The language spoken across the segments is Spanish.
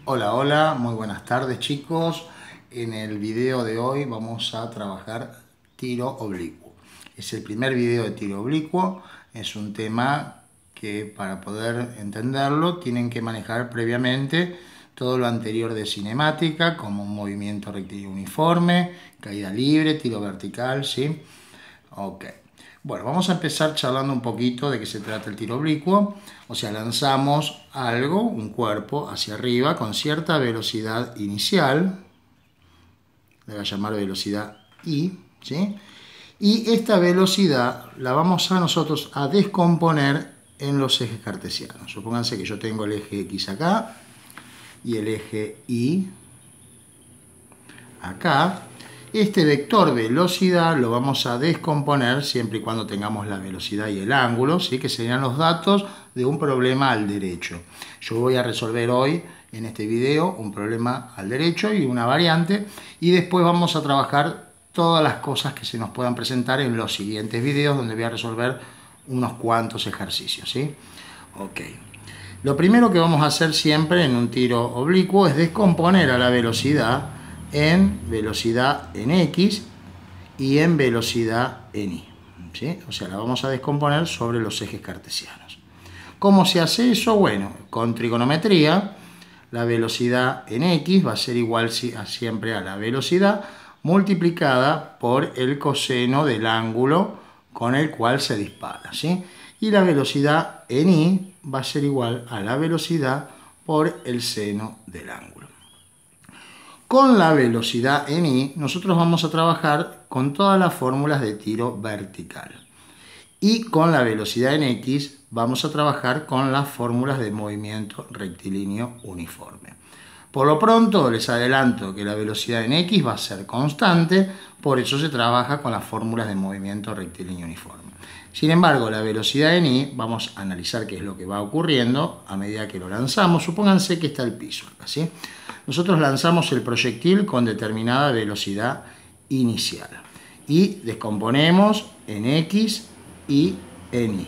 Hola, hola, muy buenas tardes chicos. En el video de hoy vamos a trabajar tiro oblicuo. Es el primer video de tiro oblicuo. Es un tema que para poder entenderlo tienen que manejar previamente todo lo anterior de cinemática, como un movimiento rectilíneo uniforme, caída libre, tiro vertical, ¿sí? Ok. Bueno, vamos a empezar charlando un poquito de qué se trata el tiro oblicuo. O sea, lanzamos algo, un cuerpo, hacia arriba con cierta velocidad inicial. Le voy a llamar velocidad I, ¿sí? Y esta velocidad la vamos a nosotros a descomponer en los ejes cartesianos. Supónganse que yo tengo el eje X acá y el eje Y acá. Este vector velocidad lo vamos a descomponer siempre y cuando tengamos la velocidad y el ángulo, ¿sí? Que serían los datos de un problema al derecho. Yo voy a resolver hoy en este video un problema al derecho y una variante, y después vamos a trabajar todas las cosas que se nos puedan presentar en los siguientes videos, donde voy a resolver unos cuantos ejercicios, ¿sí? Ok. Lo primero que vamos a hacer siempre en un tiro oblicuo es descomponer a la velocidad en velocidad en X y en velocidad en Y, ¿sí? O sea, la vamos a descomponer sobre los ejes cartesianos. ¿Cómo se hace eso? Bueno, con trigonometría, la velocidad en X va a ser igual siempre a la velocidad multiplicada por el coseno del ángulo con el cual se dispara, ¿sí? Y la velocidad en Y va a ser igual a la velocidad por el seno del ángulo. Con la velocidad en Y, nosotros vamos a trabajar con todas las fórmulas de tiro vertical. Y con la velocidad en X, vamos a trabajar con las fórmulas de movimiento rectilíneo uniforme. Por lo pronto, les adelanto que la velocidad en X va a ser constante, por eso se trabaja con las fórmulas de movimiento rectilíneo uniforme. Sin embargo, la velocidad en Y, vamos a analizar qué es lo que va ocurriendo a medida que lo lanzamos. Supónganse que está el piso acá, ¿sí? Nosotros lanzamos el proyectil con determinada velocidad inicial y descomponemos en X y en Y.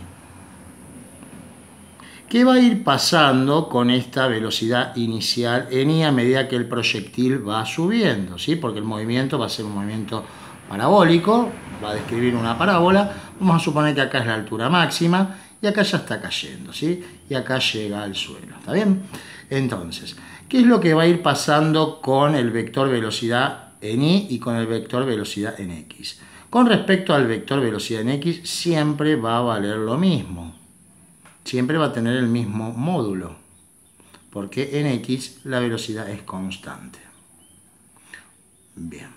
¿Qué va a ir pasando con esta velocidad inicial en Y a medida que el proyectil va subiendo? ¿Sí? Porque el movimiento va a ser un movimiento parabólico, va a describir una parábola. Vamos a suponer que acá es la altura máxima y acá ya está cayendo, ¿sí? Y acá llega al suelo, ¿está bien? Entonces, ¿qué es lo que va a ir pasando con el vector velocidad en Y y con el vector velocidad en X? Con respecto al vector velocidad en X, siempre va a valer lo mismo. Siempre va a tener el mismo módulo, porque en X la velocidad es constante. Bien.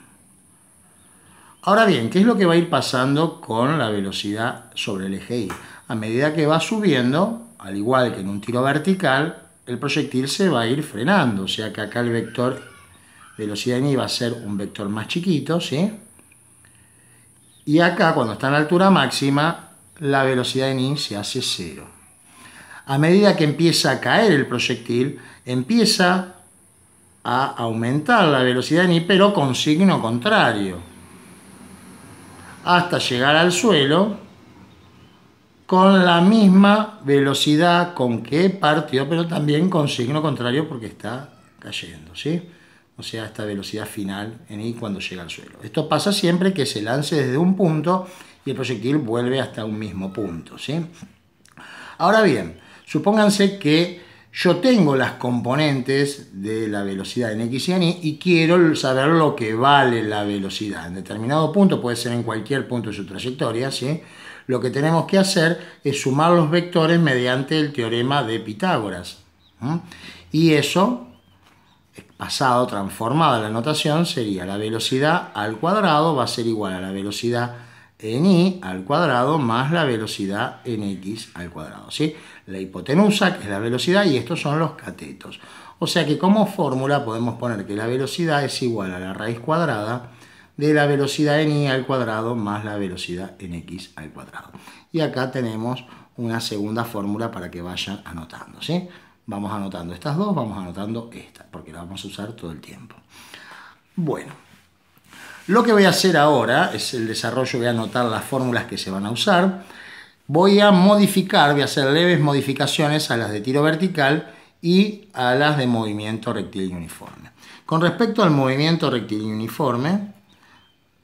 Ahora bien, ¿qué es lo que va a ir pasando con la velocidad sobre el eje Y? A medida que va subiendo, al igual que en un tiro vertical, el proyectil se va a ir frenando. O sea que acá el vector velocidad en Y va a ser un vector más chiquito, ¿sí? Y acá, cuando está en altura máxima, la velocidad en Y se hace cero. A medida que empieza a caer el proyectil, empieza a aumentar la velocidad en Y, pero con signo contrario, hasta llegar al suelo con la misma velocidad con que partió, pero también con signo contrario porque está cayendo, ¿sí? O sea, esta velocidad final en Y cuando llega al suelo. Esto pasa siempre que se lance desde un punto y el proyectil vuelve hasta un mismo punto, ¿sí? Ahora bien, supónganse que yo tengo las componentes de la velocidad en X y en Y quiero saber lo que vale la velocidad. En determinado punto, puede ser en cualquier punto de su trayectoria, ¿sí? Lo que tenemos que hacer es sumar los vectores mediante el teorema de Pitágoras. Y eso, pasado, transformado a la notación, sería la velocidad al cuadrado va a ser igual a la velocidad en Y al cuadrado más la velocidad en X al cuadrado, ¿sí? La hipotenusa, que es la velocidad, y estos son los catetos. O sea que como fórmula podemos poner que la velocidad es igual a la raíz cuadrada de la velocidad en Y al cuadrado más la velocidad en X al cuadrado. Y acá tenemos una segunda fórmula para que vayan anotando, ¿sí? Vamos anotando estas dos, vamos anotando esta, porque la vamos a usar todo el tiempo. Bueno. Lo que voy a hacer ahora es el desarrollo, voy a anotar las fórmulas que se van a usar. Voy a modificar, voy a hacer leves modificaciones a las de tiro vertical y alas de movimiento rectilíneo uniforme. Con respecto al movimiento rectilíneo uniforme,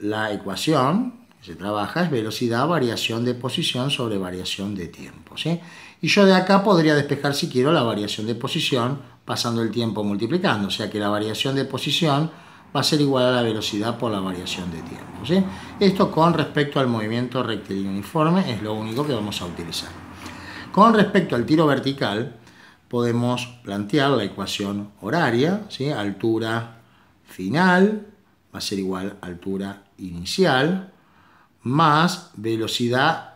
la ecuación que se trabaja es velocidad, variación de posición sobre variación de tiempo, ¿sí? Y yo de acá podría despejar, si quiero, la variación de posición pasando el tiempo multiplicando, o sea que la variación de posición va a ser igual a la velocidad por la variación de tiempo, ¿sí? Esto con respecto al movimiento rectilíneo uniforme es lo único que vamos a utilizar. Con respecto al tiro vertical, podemos plantear la ecuación horaria, ¿sí? Altura final va a ser igual a altura inicial más velocidad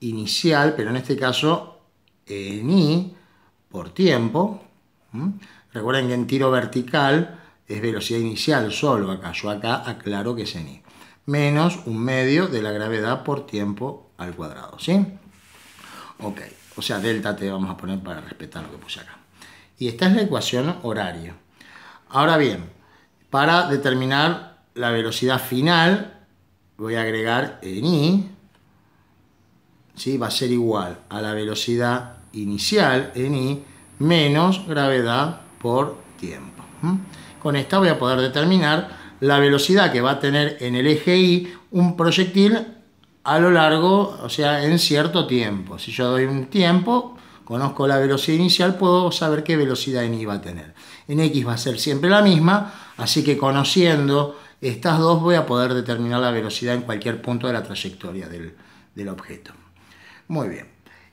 inicial, pero en este caso en I por tiempo. Recuerden que en tiro vertical es velocidad inicial solo acá. Yo acá aclaro que es en I. Menos un medio de la gravedad por tiempo al cuadrado, ¿sí? Ok. O sea, delta T vamos a poner para respetar lo que puse acá. Y esta es la ecuación horaria. Ahora bien, para determinar la velocidad final, voy a agregar en I, ¿sí? Va a ser igual a la velocidad inicial en I menos gravedad por tiempo. Con esta voy a poder determinar la velocidad que va a tener en el eje Y un proyectil a lo largo, o sea, en cierto tiempo. Si yo doy un tiempo, conozco la velocidad inicial, puedo saber qué velocidad en Y va a tener. En X va a ser siempre la misma, así que conociendo estas dos voy a poder determinar la velocidad en cualquier punto de la trayectoria del objeto. Muy bien.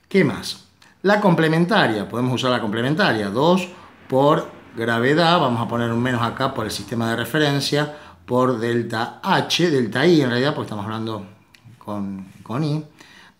¿Qué más? La complementaria. Podemos usar la complementaria. 2 por gravedad. Vamos a poner un menos acá por el sistema de referencia. Por delta H, delta I en realidad, porque estamos hablando con I.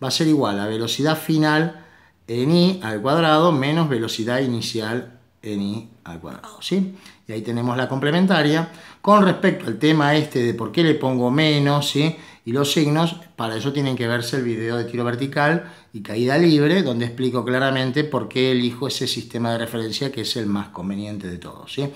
Va a ser igual a velocidad final en I al cuadrado menos velocidad inicial en I al cuadrado, ¿sí? Y ahí tenemos la complementaria. Con respecto al tema este de por qué le pongo menos, ¿sí? Y los signos, para eso tienen que verse el video de tiro vertical y caída libre, donde explico claramente por qué elijo ese sistema de referencia que es el más conveniente de todos, ¿sí?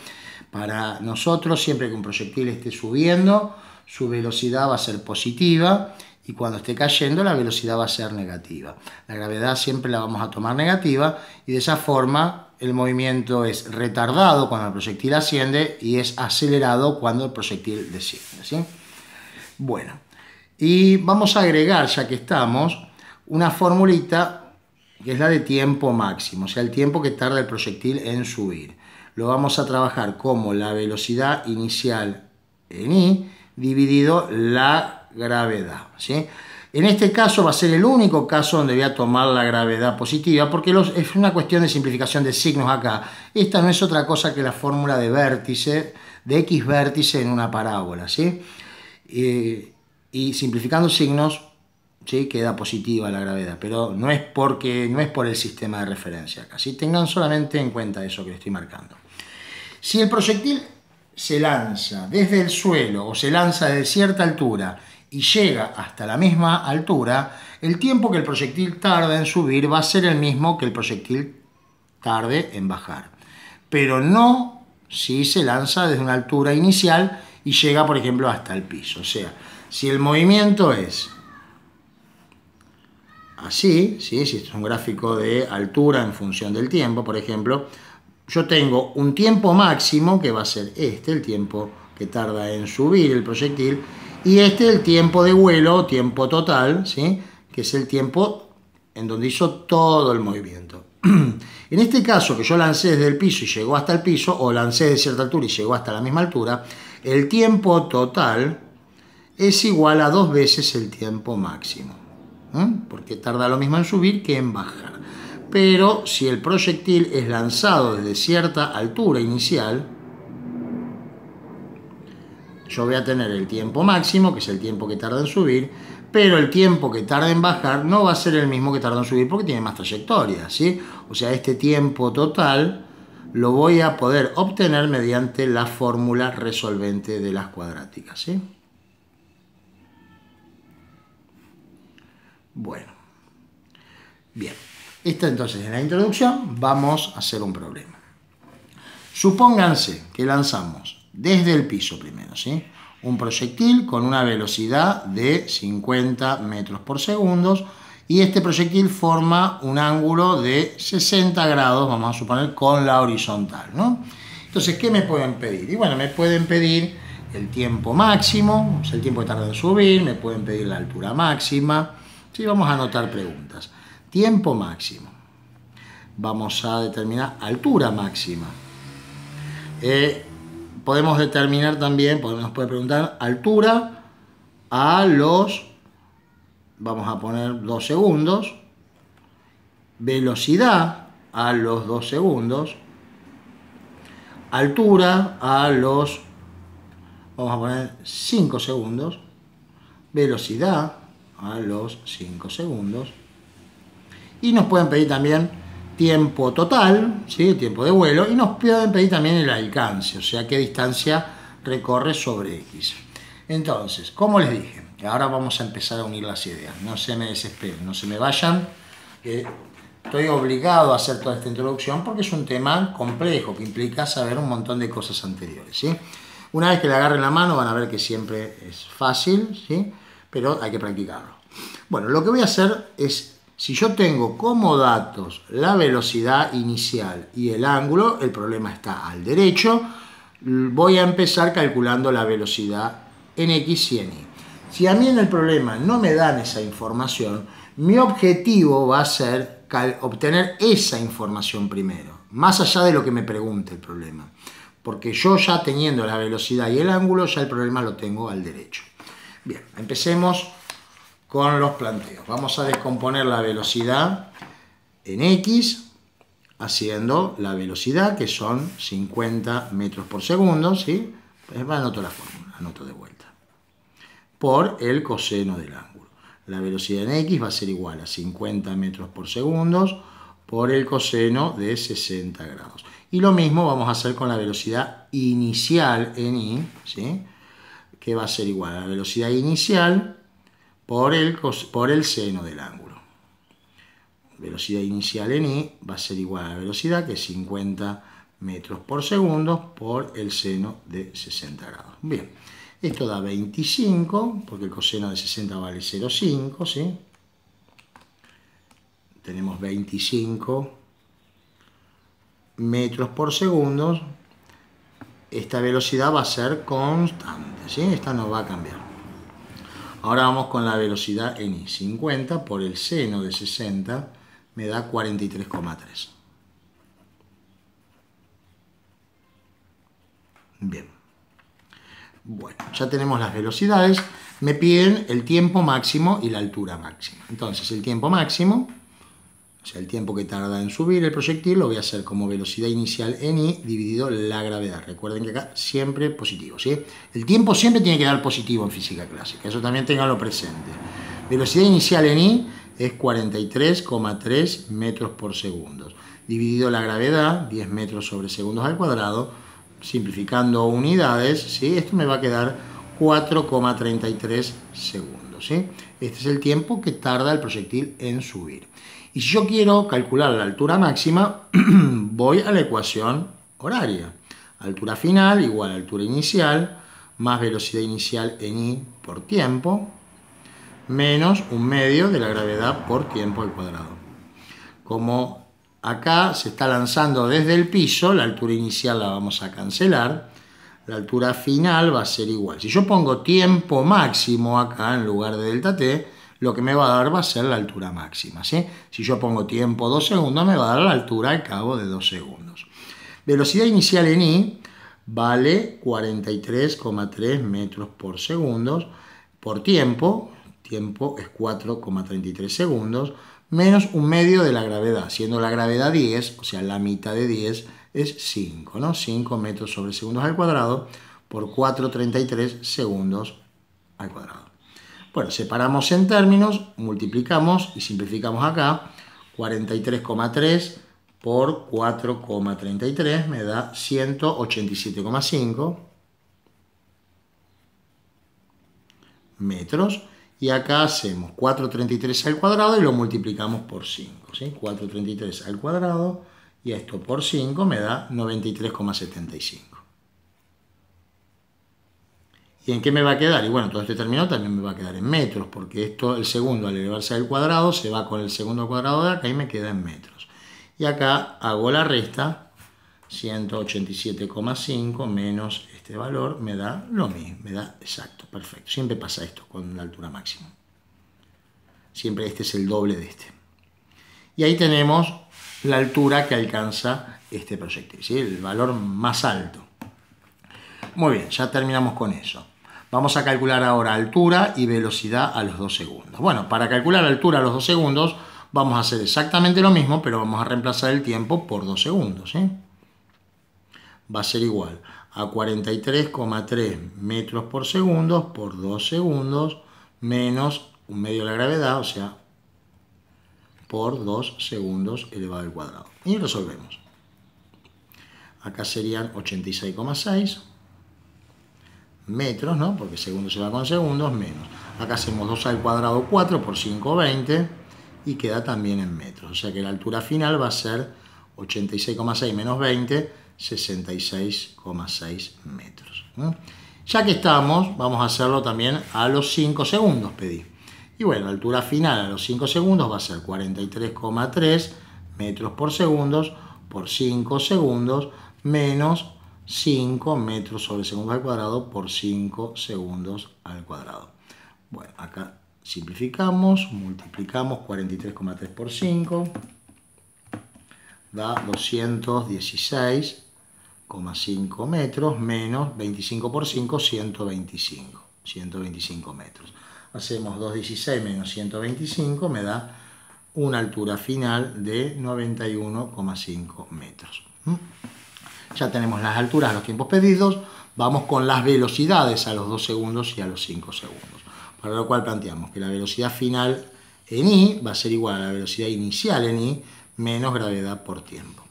Para nosotros, siempre que un proyectil esté subiendo, su velocidad va a ser positiva y cuando esté cayendo la velocidad va a ser negativa. La gravedad siempre la vamos a tomar negativa y de esa forma el movimiento es retardado cuando el proyectil asciende y es acelerado cuando el proyectil desciende, ¿sí? Bueno, y vamos a agregar, ya que estamos, una formulita que es la de tiempo máximo, o sea, el tiempo que tarda el proyectil en subir. Lo vamos a trabajar como la velocidad inicial en I dividido la gravedad, ¿sí? En este caso va a ser el único caso donde voy a tomar la gravedad positiva, porque es una cuestión de simplificación de signos acá. Esta no es otra cosa que la fórmula de vértice, de X vértice en una parábola, ¿sí? Y simplificando signos, ¿sí? Queda positiva la gravedad, pero no es por el sistema de referencia acá, ¿sí? Tengan solamente en cuenta eso que les estoy marcando. Si el proyectil se lanza desde el suelo o se lanza desde cierta altura y llega hasta la misma altura, el tiempo que el proyectil tarda en subir va a ser el mismo que el proyectil tarde en bajar. Pero no si se lanza desde una altura inicial y llega, por ejemplo, hasta el piso. O sea, si el movimiento es así, ¿sí? Si esto es un gráfico de altura en función del tiempo, por ejemplo, yo tengo un tiempo máximo, que va a ser este, el tiempo que tarda en subir el proyectil, y este el tiempo de vuelo, tiempo total, ¿sí? Que es el tiempo en donde hizo todo el movimiento. En este caso, que yo lancé desde el piso y llegó hasta el piso, o lancé de cierta altura y llegó hasta la misma altura, el tiempo total es igual a 2 veces el tiempo máximo, porque tarda lo mismo en subir que en bajar. Pero si el proyectil es lanzado desde cierta altura inicial, yo voy a tener el tiempo máximo, que es el tiempo que tarda en subir, pero el tiempo que tarda en bajar no va a ser el mismo que tarda en subir porque tiene más trayectoria, ¿sí? O sea, este tiempo total lo voy a poder obtener mediante la fórmula resolvente de las cuadráticas, ¿sí? Bueno, bien. Esta entonces es la introducción. Vamos a hacer un problema. Supónganse que lanzamos desde el piso primero, ¿sí? Un proyectil con una velocidad de 50 metros por segundo Y este proyectil forma un ángulo de 60 grados, vamos a suponer, con la horizontal, ¿no? Entonces, ¿qué me pueden pedir? Y bueno, me pueden pedir el tiempo máximo, o sea, el tiempo que tarda en subir, me pueden pedir la altura máxima. Sí, vamos a anotar preguntas. Tiempo máximo. Vamos a determinar altura máxima. Podemos determinar también, nos puede preguntar altura a los, vamos a poner 2 segundos, velocidad a los 2 segundos, altura a los, vamos a poner 5 segundos, velocidad a los 5 segundos, y nos pueden pedir también tiempo total, ¿sí? Tiempo de vuelo, y nos pueden pedir también el alcance, o sea, qué distancia recorre sobre X. Entonces, como les dije, ahora vamos a empezar a unir las ideas. No se me desesperen, no se me vayan, que estoy obligado a hacer toda esta introducción porque es un tema complejo que implica saber un montón de cosas anteriores, ¿sí? Una vez que le agarren la mano van a ver que siempre es fácil, ¿sí? Pero hay que practicarlo. Bueno, lo que voy a hacer es, si yo tengo como datos la velocidad inicial y el ángulo, el problema está al derecho, voy a empezar calculando la velocidad en X y en Y. Si a mí en el problema no me dan esa información, mi objetivo va a ser obtener esa información primero, más allá de lo que me pregunte el problema. Porque yo ya teniendo la velocidad y el ángulo, ya el problema lo tengo al derecho. Bien, empecemos con los planteos. Vamos a descomponer la velocidad en X, haciendo la velocidad, que son 50 metros por segundo, ¿sí? Pues anoto la fórmula, anoto de vuelta. Por el coseno del ángulo. La velocidad en X va a ser igual a 50 metros por segundo por el coseno de 60 grados. Y lo mismo vamos a hacer con la velocidad inicial en Y, ¿sí? Que va a ser igual a la velocidad inicial por el seno del ángulo. Velocidad inicial en Y va a ser igual a la velocidad, que es 50 metros por segundo por el seno de 60 grados. Bien, esto da 25, porque el coseno de 60 vale 0,5, ¿sí? Tenemos 25 metros por segundo. Esta velocidad va a ser constante, ¿sí? Esta no va a cambiar. Ahora vamos con la velocidad en Y. 50 por el seno de 60 me da 43,3. Bien. Bueno, ya tenemos las velocidades. Me piden el tiempo máximo y la altura máxima. Entonces, el tiempo máximo, o sea, el tiempo que tarda en subir el proyectil, lo voy a hacer como velocidad inicial en Y dividido la gravedad. Recuerden que acá siempre positivo, ¿sí? El tiempo siempre tiene que dar positivo en física clásica. Eso también tenganlo presente. Velocidad inicial en Y es 43,3 metros por segundo. Dividido la gravedad, 10 metros sobre segundos al cuadrado. Simplificando unidades, ¿sí? Esto me va a quedar 4,33 segundos, ¿sí? Este es el tiempo que tarda el proyectil en subir. Y si yo quiero calcular la altura máxima, voy a la ecuación horaria. Altura final igual a altura inicial, más velocidad inicial en Y por tiempo, menos un medio de la gravedad por tiempo al cuadrado. Como acá se está lanzando desde el piso, la altura inicial la vamos a cancelar. La altura final va a ser igual. Si yo pongo tiempo máximo acá en lugar de delta t, lo que me va a dar va a ser la altura máxima, ¿sí? Si yo pongo tiempo 2 segundos, me va a dar la altura al cabo de 2 segundos. Velocidad inicial en Y vale 43,3 metros por segundo por tiempo. Tiempo es 4,33 segundos. Menos un medio de la gravedad, siendo la gravedad 10, o sea, la mitad de 10 es 5, ¿no? 5 metros sobre segundos al cuadrado por 4,33 segundos al cuadrado. Bueno, separamos en términos, multiplicamos y simplificamos acá. 43,3 por 4,33 me da 187,5 metros. Y acá hacemos 4,33 al cuadrado y lo multiplicamos por 5, ¿sí? 4,33 al cuadrado y esto por 5 me da 93,75. ¿Y en qué me va a quedar? Y bueno, todo este término también me va a quedar en metros, porque esto, el segundo al elevarse al cuadrado, se va con el segundo al cuadrado de acá y me queda en metros. Y acá hago la resta, 187,5 menos este valor me da lo mismo, me da exacto, perfecto. Siempre pasa esto con la altura máxima. Siempre este es el doble de este. Y ahí tenemos la altura que alcanza este proyectil, ¿sí? El valor más alto. Muy bien, ya terminamos con eso. Vamos a calcular ahora altura y velocidad a los 2 segundos. Bueno, para calcular altura a los 2 segundos vamos a hacer exactamente lo mismo, pero vamos a reemplazar el tiempo por 2 segundos, ¿sí? Va a ser igual a 43,3 metros por segundo por 2 segundos menos 1/2 de la gravedad, o sea, por 2 segundos elevado al cuadrado. Y resolvemos. Acá serían 86,6 metros, ¿no? Porque segundo se va con segundos, menos. Acá hacemos 2 al cuadrado 4 por 5, 20 y queda también en metros. O sea que la altura final va a ser 86,6 menos 20, 66,6 metros. Ya que estamos, vamos a hacerlo también a los 5 segundos, pedí. Y bueno, la altura final a los 5 segundos va a ser 43,3 metros por segundos por 5 segundos menos 5 metros sobre segundo al cuadrado por 5 segundos al cuadrado. Bueno, acá simplificamos, multiplicamos 43,3 por 5, da 216,5 metros menos 25 por 5, 125 metros. Hacemos 216 menos 125, me da una altura final de 91,5 metros. Ya tenemos las alturas a los tiempos pedidos, vamos con las velocidades a los 2 segundos y a los 5 segundos. Para lo cual planteamos que la velocidad final en I va a ser igual a la velocidad inicial en I menos gravedad por tiempo.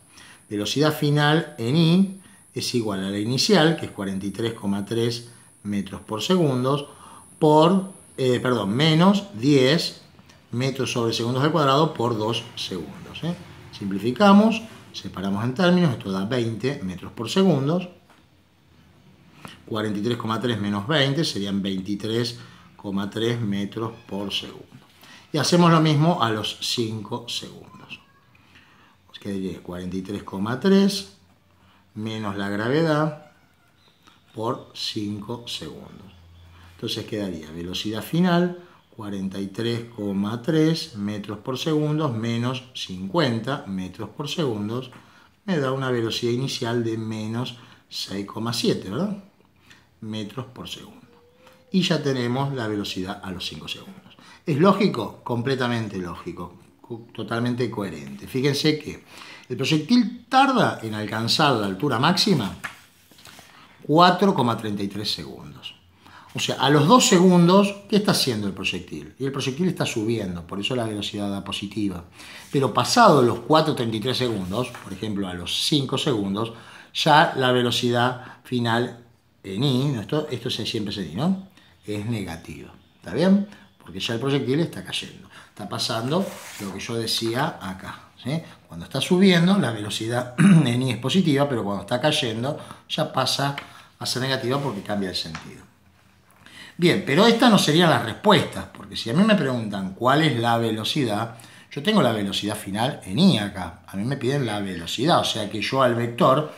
Velocidad final en I es igual a la inicial, que es 43,3 metros por segundo, menos 10 metros sobre segundos al cuadrado por 2 segundos. Simplificamos, separamos en términos, esto da 20 metros por segundo. 43,3 menos 20 serían 23,3 metros por segundo. Y hacemos lo mismo a los 5 segundos. Os quedaría 43,3 menos la gravedad por 5 segundos. Entonces quedaría velocidad final 43,3 metros por segundo menos 50 metros por segundo. Me da una velocidad inicial de menos 6,7, ¿verdad? Metros por segundo. Y ya tenemos la velocidad a los 5 segundos. ¿Es lógico? Completamente lógico. Totalmente coherente. Fíjense que el proyectil tarda en alcanzar la altura máxima 4,33 segundos. O sea, a los 2 segundos, ¿qué está haciendo el proyectil? Y el proyectil está subiendo, por eso la velocidad da positiva. Pero pasado los 4,33 segundos, por ejemplo a los 5 segundos, ya la velocidad final en I, esto siempre es en I, ¿no? Es negativa. ¿Está bien? Porque ya el proyectil está cayendo. Está pasando lo que yo decía acá, ¿sí? Cuando está subiendo, la velocidad en I es positiva, pero cuando está cayendo, ya pasa a ser negativa porque cambia el sentido. Bien, pero estas no serían las respuestas, porque si a mí me preguntan cuál es la velocidad, yo tengo la velocidad final en I acá. A mí me piden la velocidad, o sea que yo al vector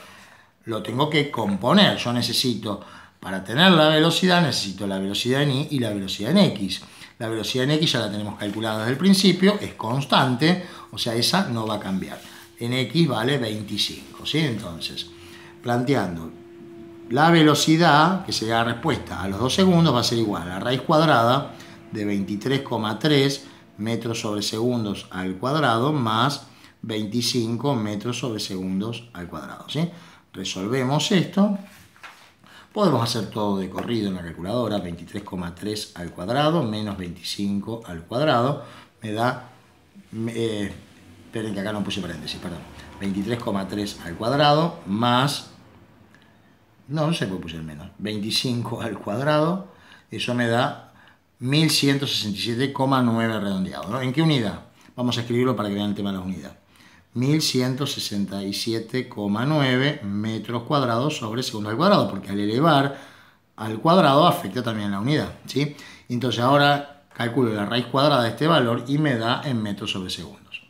lo tengo que componer. Yo necesito, para tener la velocidad, necesito la velocidad en Y y la velocidad en X. La velocidad en X ya la tenemos calculada desde el principio, es constante, o sea, esa no va a cambiar. En X vale 25, ¿sí? Entonces, planteando la velocidad, que sería la respuesta a los 2 segundos, va a ser igual a la raíz cuadrada de 23,3 metros sobre segundos al cuadrado más 25 metros sobre segundos al cuadrado, ¿sí? Resolvemos esto. Podemos hacer todo de corrido en la calculadora. 23,3 al cuadrado menos 25 al cuadrado me da... esperen que acá no puse paréntesis, perdón. 23,3 al cuadrado más... No sé por qué puse el menos. 25 al cuadrado. Eso me da 1167,9 redondeado, ¿no? ¿En qué unidad? Vamos a escribirlo para que vean el tema de la unidad. 1167,9 metros cuadrados sobre segundo al cuadrado, porque al elevar al cuadrado afecta también la unidad, ¿sí? Entonces ahora calculo la raíz cuadrada de este valor y me da en metros sobre segundos.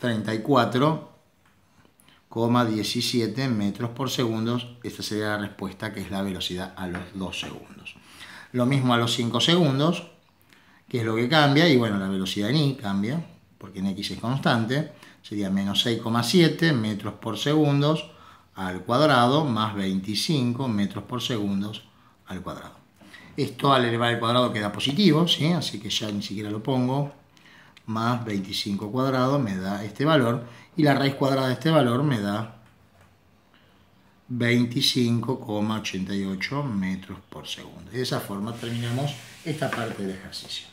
34,17 metros por segundo. Esta sería la respuesta, que es la velocidad a los 2 segundos. Lo mismo a los 5 segundos, que es lo que cambia, y bueno, la velocidad en y cambia, porque en x es constante, sería menos 6,7 metros por segundo al cuadrado más 25 metros por segundo al cuadrado. Esto al elevar al cuadrado queda positivo, ¿sí? Así que ya ni siquiera lo pongo. Más 25 cuadrado me da este valor, y la raíz cuadrada de este valor me da 25,88 metros por segundo. Y de esa forma terminamos esta parte del ejercicio.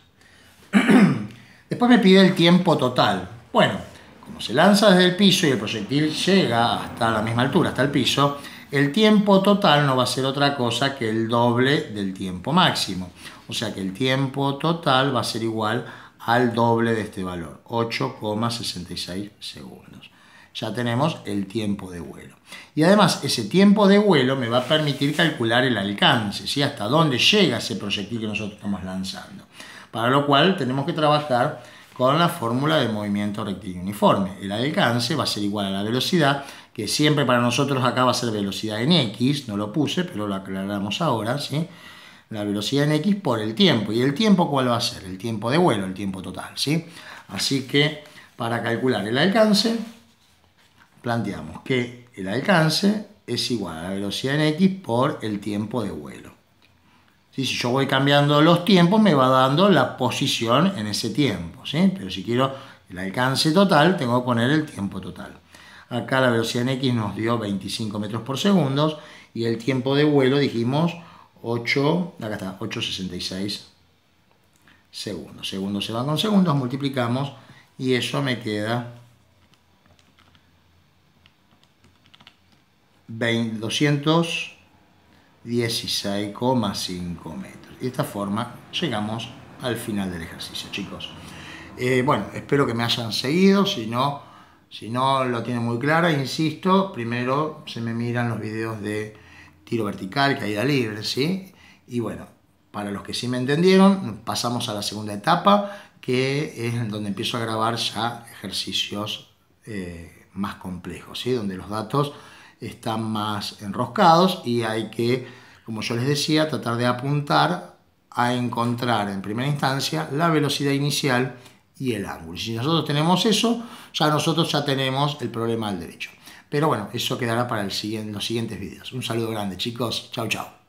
Después me pide el tiempo total. Bueno, como se lanza desde el piso y el proyectil llega hasta la misma altura, hasta el piso, el tiempo total no va a ser otra cosa que el doble del tiempo máximo. O sea que el tiempo total va a ser igual al doble de este valor, 8,66 segundos. Ya tenemos el tiempo de vuelo. Y además ese tiempo de vuelo me va a permitir calcular el alcance, ¿sí? Hasta dónde llega ese proyectil que nosotros estamos lanzando. Para lo cual tenemos que trabajar con la fórmula de movimiento rectilíneo uniforme. El alcance va a ser igual a la velocidad, que siempre para nosotros acá va a ser velocidad en x, no lo puse, pero lo aclaramos ahora, ¿sí? La velocidad en x por el tiempo. ¿Y el tiempo cuál va a ser? El tiempo de vuelo, el tiempo total, ¿sí? Así que para calcular el alcance, planteamos que el alcance es igual a la velocidad en x por el tiempo de vuelo. ¿Sí? Si yo voy cambiando los tiempos, me va dando la posición en ese tiempo, ¿sí? Pero si quiero el alcance total, tengo que poner el tiempo total. Acá la velocidad en x nos dio 25 metros por segundo, y el tiempo de vuelo dijimos 8,66 segundos. Segundos se van con segundos, multiplicamos, y eso me queda 216,5 metros. Y de esta forma llegamos al final del ejercicio, chicos. Bueno, espero que me hayan seguido. Si no lo tienen muy clara, insisto, primero se me miran los videos de tiro vertical, caída libre, ¿sí? Y bueno, para los que sí me entendieron, pasamos a la segunda etapa, que es donde empiezo a grabar ya ejercicios más complejos, ¿sí? Donde los datos están más enroscados y hay que, como yo les decía, tratar de apuntar a encontrar en primera instancia la velocidad inicial y el ángulo. Si nosotros tenemos eso, nosotros ya tenemos el problema al derecho. Pero bueno, eso quedará para los siguientes videos. Un saludo grande, chicos. Chau, chau.